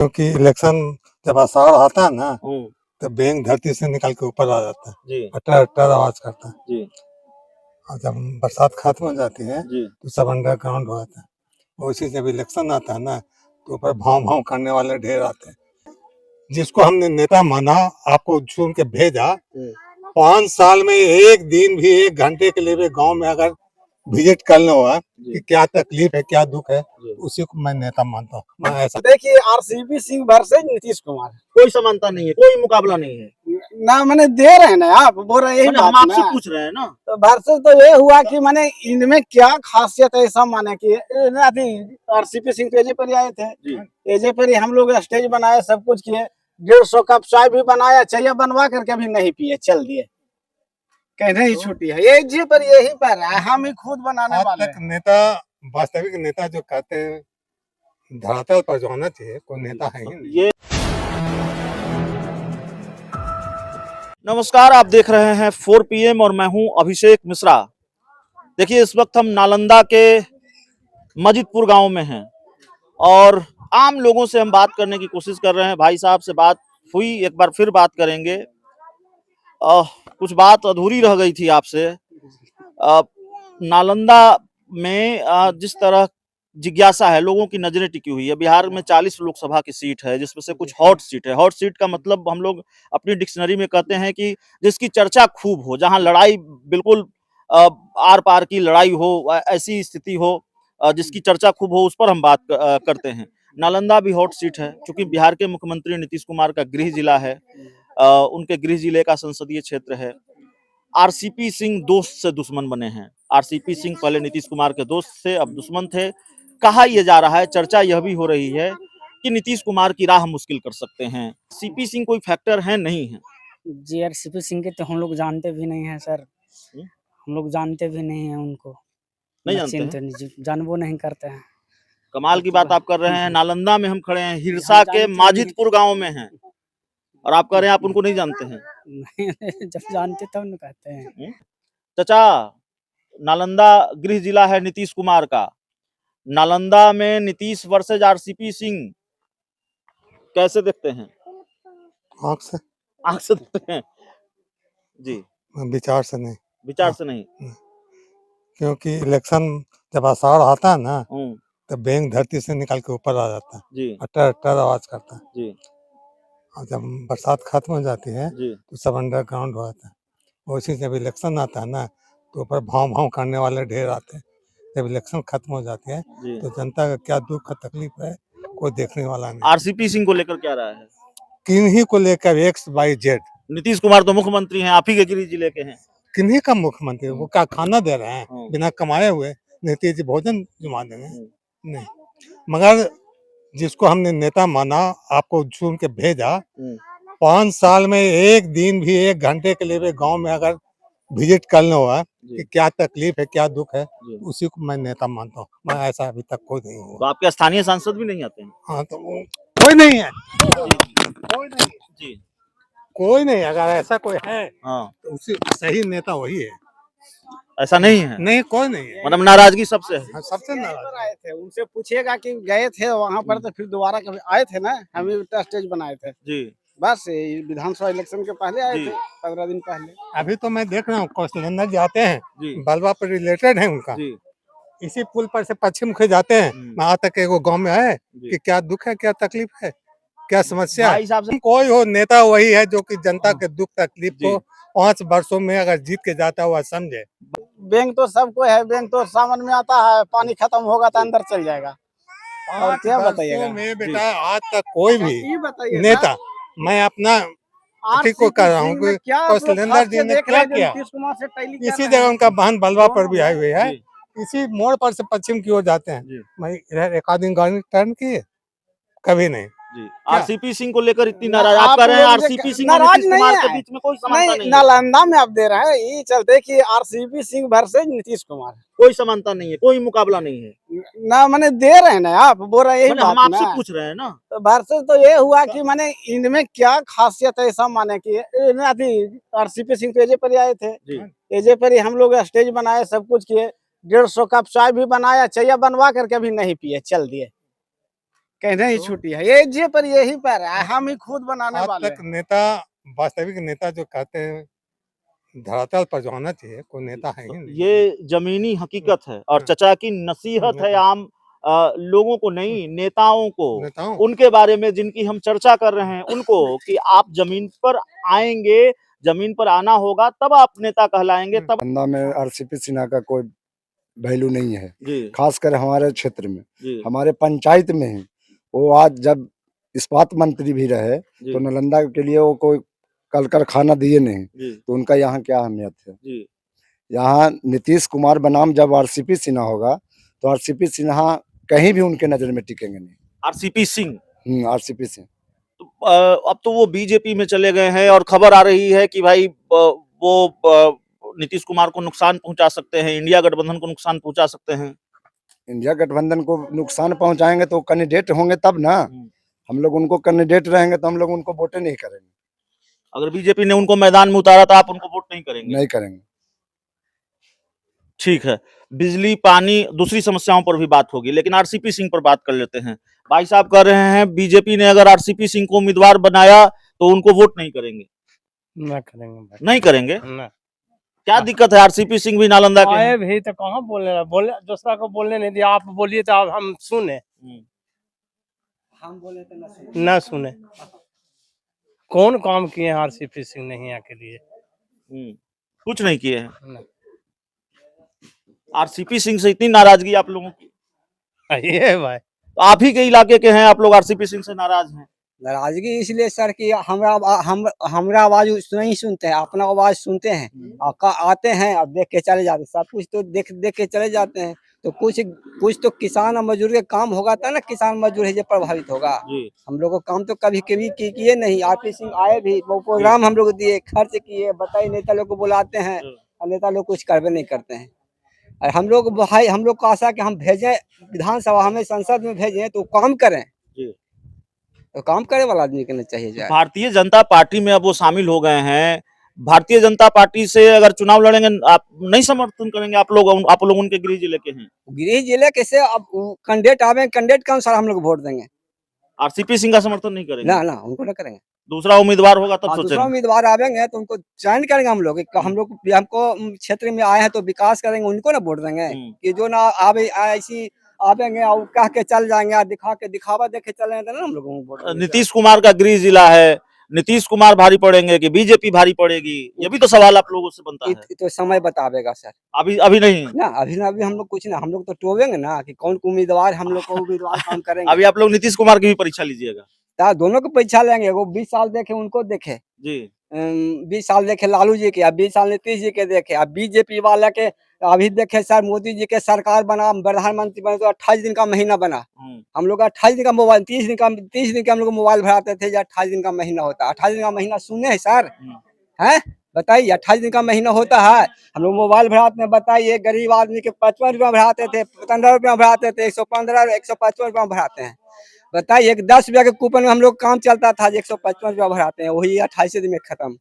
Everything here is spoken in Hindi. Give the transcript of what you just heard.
क्योंकि इलेक्शन जब आषाढ़ आता है ना तो बैंक धरती से निकल के ऊपर आ जाता है, अटर अटर आवाज करता है जी। और जब बरसात खत्म हो जाती है जी। तो सब अंडरग्राउंड हो जाता है। उसी जब इलेक्शन आता है ना तो ऊपर भाव भाव करने वाले ढेर आते हैं। जिसको हमने नेता माना, आपको चुन के भेजा, 5 साल में एक दिन भी 1 घंटे के लिए भी गांव में अगर विजिट करना हुआ कि क्या तकलीफ है, क्या दुख है, उसी को मैं नेता मानता हूँ। मैं ऐसा देखिए, आरसीपी सिंह वर्सेज नीतीश कुमार, कोई समानता नहीं है, कोई मुकाबला नहीं है ना मैंने दे रहे हैं ना, आप बोल रहे हैं यही हम बात आपसे ना। पूछ रहे हैं ना, तो वर्सेज तो ये हुआ कि मैंने इनमें क्या खासियत है, ऐसा माने कि अभी आरसीपी सिंह तो एजे पर ही आए थे, एजे पर ही हम लोग स्टेज बनाए, सब कुछ किए, 150 कप चाय भी बनाया, चाहिए बनवा करके भी नहीं पिए, चल दिए, कहने ही छुट्टी है एजे पर, यही पर है, हम ही खुद बनाने वाले हैं। नेता, वास्तविक नेता जो कहते हैं धरातल पर जो होना चाहिए, कोई नेता है ही नहीं। ये नमस्कार, आप देख रहे हैं 4 PM और मैं हूं अभिषेक मिश्रा। देखिए, इस वक्त हम नालंदा के मजिदपुर गांव में हैं और आम लोगों से हम बात करने की कोशिश कर रहे हैं। भाई साहब से बात हुई, एक बार फिर बात करेंगे। कुछ बात अधूरी रह गई थी आपसे। नालंदा में जिस तरह जिज्ञासा है, लोगों की नजरें टिकी हुई है। बिहार में 40 लोकसभा की सीट है, जिसमें से कुछ हॉट सीट है। हॉट सीट का मतलब हम लोग अपनी डिक्शनरी में कहते हैं कि जिसकी चर्चा खूब हो, जहां लड़ाई बिल्कुल आर पार की लड़ाई हो, ऐसी स्थिति हो, जिसकी चर्चा खूब हो, उस पर हम बात करते हैं। नालंदा भी हॉट सीट है, क्योंकि बिहार के मुख्यमंत्री नीतीश कुमार का गृह जिला है, उनके गृह जिले का संसदीय क्षेत्र है। आरसीपी सिंह दोस्त से दुश्मन बने हैं। आरसीपी सिंह पहले नीतीश कुमार के दोस्त थे, अब दुश्मन थे। कहा यह जा रहा है, चर्चा यह भी हो रही है कि नीतीश कुमार की राह मुश्किल कर सकते हैं। सीपी सिंह कोई फैक्टर है, नहीं है जी। आरसीपी सिंह के तो हम लोग जानते भी नहीं है सर, हम लोग जानते भी नहीं है उनको, नहीं जानते हैं, जानबो नहीं करते हैं। कमाल की बात आप कर रहे हैं। नालंदा में हम खड़े हैं, हिरसा के माजिदपुर गांव में हैं, और आप कह रहे हैं आप उनको नहीं जानते हैं। जब जानते तब न कहते हैं। चाचा, नालंदा गृह जिला है नीतीश कुमार का। नालंदा में नीतीश वर्सेज आरसीपी सिंह कैसे देखते हैं? आँख से देखते हैं जी, विचार से नहीं। विचार से नहीं। क्योंकि इलेक्शन जब आषाढ़ आता है ना तो बैंक धरती से निकल के ऊपर आ जाता है जी, अटर अटर आवाज करता है जी। और जब बरसात खत्म हो जाती है जी। तो सब अंडरग्राउंड हो जाता है। उसी जब इलेक्शन आता है ना तो ऊपर भाव भाव करने वाले ढेर आते हैं। जब इलेक्शन खत्म हो जाती है तो जनता का क्या दुख का तकलीफ है, कोई देखने वाला नहीं। आरसीपी सिंह को लेकर क्या राय है? किन्हीं को लेकर XYZ। नीतीश कुमार तो मुख्यमंत्री हैं, आप ही के गृह जिले के हैं। किन्हीं का मुख्यमंत्री, वो क्या खाना दे रहे हैं बिना कमाए हुए? नीतीश जी भोजन जुमा देंगे? नहीं। मगर जिसको हमने नेता माना, आपको चुन के भेजा, 5 साल में एक दिन भी 1 घंटे के लिए भी गांव में अगर विजिट करना हुआ कि क्या तकलीफ है, क्या दुख है, उसी को मैं नेता मानता हूँ। मैं ऐसा अभी तक कोई नहीं हुआ। तो आपके स्थानीय सांसद भी नहीं आते हैं? हाँ, तो वो कोई नहीं है, कोई नहीं जी, कोई नहीं। अगर ऐसा कोई है तो उसी सही नेता वही है। ऐसा नहीं है, नहीं, कोई नहीं है। मतलब नाराजगी सबसे है। हाँ, सबसे नाराज आए थे, उनसे पूछिएगा कि गए थे वहाँ पर, तो फिर दोबारा कभी आए थे ना, हम भी स्टेज बनाए थे जी, बस विधानसभा इलेक्शन के पहले आए थे, 15 दिन पहले। अभी तो मैं देख रहा हूँ कौशलेंद्र जी आते हैं, बलवा पर रिलेटेड है उनका। इसी पुल पर से पश्चिम मुखी जाते हैं, वहाँ तक एगो गांव में आए कि क्या दुख है, क्या तकलीफ है, क्या समस्या है। कोई हो, नेता वही है जो कि जनता के दुख तकलीफ को 5 वर्षों में अगर जीत के जाता हुआ समझे। बैंक तो सबको है, बैंक तो सावन में आता है, पानी खत्म होगा तो अंदर चल जाएगा। और क्या बताइएगा में बेटा, आज तक कोई भी नेता, मैं अपना ठीक को कर रहा हूँ कि कौशलेंद्र जी ने क्या किया। इसी जगह उनका बहन बलवा पर भी आए हुए है, इसी मोड़ पर से पश्चिम की ओर जाते हैं। मैं इधर एक आध दिन गाड़ी टर्न किए, कभी नहीं। आरसीपी सिंह को लेकर इतनी नाराज आप कह रहे हैं? आरसीपी सिंह और नीतीश कुमार के बीच में कोई समानता नहीं है। नालंदा में आप दे रहे हैं, ये चलते कि आरसीपी सिंह वर्सेज नीतीश कुमार, कोई समानता नहीं है, कोई मुकाबला नहीं है ना। मैंने दे रहे हैं ना, आप बोल रहे हैं यही बात। हम आपसे पूछ रहे हैं ना। तो वर्सेज तो ये हुआ कि मैंने इनमें क्या खासियत है, ऐसा माने कि अभी आरसीपी सिंह तो एजे पर ही आए थे, एजे पर ही हम लोग स्टेज बनाए, सब कुछ किए, 150 कप चाय भी बनाया, चाहिए बनवा करके भी नहीं पिए, चल दिए, कहने ही तो छुट्टी है, ये जे पर यही पर है, हम ही खुद बनाने आज वाले तक हैं। नेता, वास्तविक नेता जो कहते हैं धरातल पर जो आना चाहिए, कोई नेता है ही नहीं। ये जमीनी हकीकत है और हाँ। चचा की नसीहत है आम लोगों को नहीं, नेताओं को, नेताओं उनके बारे में जिनकी हम चर्चा कर रहे हैं उनको, कि आप जमीन पर आएंगे, जमीन पर आना होगा तब आप नेता कहलाएंगे, तब। धंधा में आरसीपी सिन्हा का कोई वैल्यू नहीं है, जी खासकर हमारे क्षेत्र में, जी हमारे पंचायत में ही। वो आज जब इस्पात मंत्री भी रहे जी तो नालंदा के लिए वो कोई कल कारखाना दिए नहीं, जी तो उनका यहाँ क्या अहमियत है। जी यहाँ नीतीश कुमार बनाम जब आरसीपी सिन्हा होगा तो आरसीपी सिन्हा कहीं भी उनके नजर में टिकेंगे नहीं। आरसीपी सिंह, आरसीपी सिंह तो, अब तो वो बीजेपी में चले गए हैं और खबर आ रही है कि भाई वो नीतीश कुमार को नुकसान पहुंचा सकते हैं, इंडिया गठबंधन को नुकसान पहुंचा सकते हैं। इंडिया गठबंधन को नुकसान पहुंचाएंगे तो कैंडिडेट होंगे तब ना। हम लोग उनको कैंडिडेट रहेंगे तो हम लोग उनको वोटे नहीं करेंगे। अगर बीजेपी ने उनको मैदान में उतारा तो आप उनको वोट नहीं करेंगे? नहीं करेंगे। ठीक है, बिजली, पानी, दूसरी समस्याओं पर भी बात होगी, लेकिन आरसीपी सिंह पर बात कर लेते हैं। भाई साहब कह रहे हैं बीजेपी ने अगर आरसीपी सिंह को उम्मीदवार बनाया तो उनको वोट नहीं करेंगे। ना करेंगे भाई, नहीं करेंगे? ना। क्या दिक्कत है? आरसीपी सिंह भी नालंदा के आए हैं। भी तो कहाँ बोले दूसरा को बोलने नहीं दिया, आप बोलिए तो आप हम सुने, हम बोले तो ना सुने। ना सुने। कौन काम किए हैं आरसीपी सिंह ने यहाँ के लिए? कुछ नहीं किए हैं। ना। आरसीपी सिंह से इतनी नाराजगी आप लोगों की? ये भाई तो आप ही के इलाके के हैं, आप लोग आरसीपी सिंह से नाराज हैं? नाराजगी इसलिए सर कि हमरा आवाज नहीं सुनते हैं, अपना आवाज सुनते हैं, आते हैं अब देख के चले जाते हैं, सब कुछ तो देख के चले जाते हैं। तो कुछ तो किसान और मजदूर के काम होगा था ना, किसान मजदूर है जो प्रभावित होगा। हम लोग को काम तो कभी किए नहीं। आरपी सिंह आए भी, वो प्रोग्राम हम लोग दिए, खर्च किए, बताइए, नेता लोग को बुलाते हैं और नेता लोग कुछ करवे नहीं करते हैं। और हम लोग भाई, हम लोग को आशा कि हम भेजें विधानसभा, हमें संसद में भेजें तो काम करें, तो काम करे वाला आदमी करना चाहिए। जाए भारतीय जनता पार्टी में अब वो शामिल हो गए हैं। भारतीय जनता पार्टी से अगर चुनाव लड़ेंगे, आप नहीं समर्थन करेंगे? आप लोग उनके गृह जिले के हैं। गृह जिले कैसे अब कैंडिडेट आवे, कैंडिडेट के अनुसार हम लोग वोट देंगे। आरसीपी सिंह का समर्थन नहीं करेंगे? ना उनको ना करेंगे। दूसरा उम्मीदवार होगा तब दूसरा सोचेंगे। उम्मीदवार आवेंगे तो उनको चयन करेंगे हम लोग। हमको क्षेत्र में आए हैं तो विकास करेंगे, उनको ना वोट देंगे। कि जो ना आवे ऐसी आवेंगे और कह के चल जाएंगे, दिखावा देखे चले जाएंगे ना हम लोगों को वोट देंगे। नीतीश कुमार का गृह जिला है, नीतीश कुमार भारी पड़ेंगे कि बीजेपी भारी पड़ेगी? ये भी तो सवाल आप लोगों से बनता है। तो समय बतावेगा सर। अभी नहीं ना अभी हम लोग कुछ ना, हम लोग तो टोवेंगे ना कि कौन उम्मीदवार हम लोग को उम्मीदवार काम करेंगे। अभी आप लोग नीतीश कुमार की भी परीक्षा लीजिएगा? दोनों को परीक्षा लेंगे। वो 20 साल देखे उनको देखे जी, 20 साल देखे लालू जी के, अब 20 साल नीतीश जी के देखे, अब बीजेपी वाला के अभी देखे सर। मोदी जी के सरकार बना, प्रधानमंत्री बने तो 28 दिन का महीना बना। हम लोग 28 दिन का मोबाइल, 30 दिन का हम लोग मोबाइल भराते थे, 28 दिन का महीना होता। 28 दिन का महीना सुने है सर? है बताइए, 28 दिन का महीना होता है, हम लोग मोबाइल भराते हैं। बताइए, गरीब आदमी के 55 रुपया भराते थे, 15 रुपया भराते थे, 115 155 रुपया भराते हैं। बताइए, 10 रुपया के कूपन में हम लोग काम चलता था, 155 रुपया भराते हैं, वही 28 दिन में खत्म।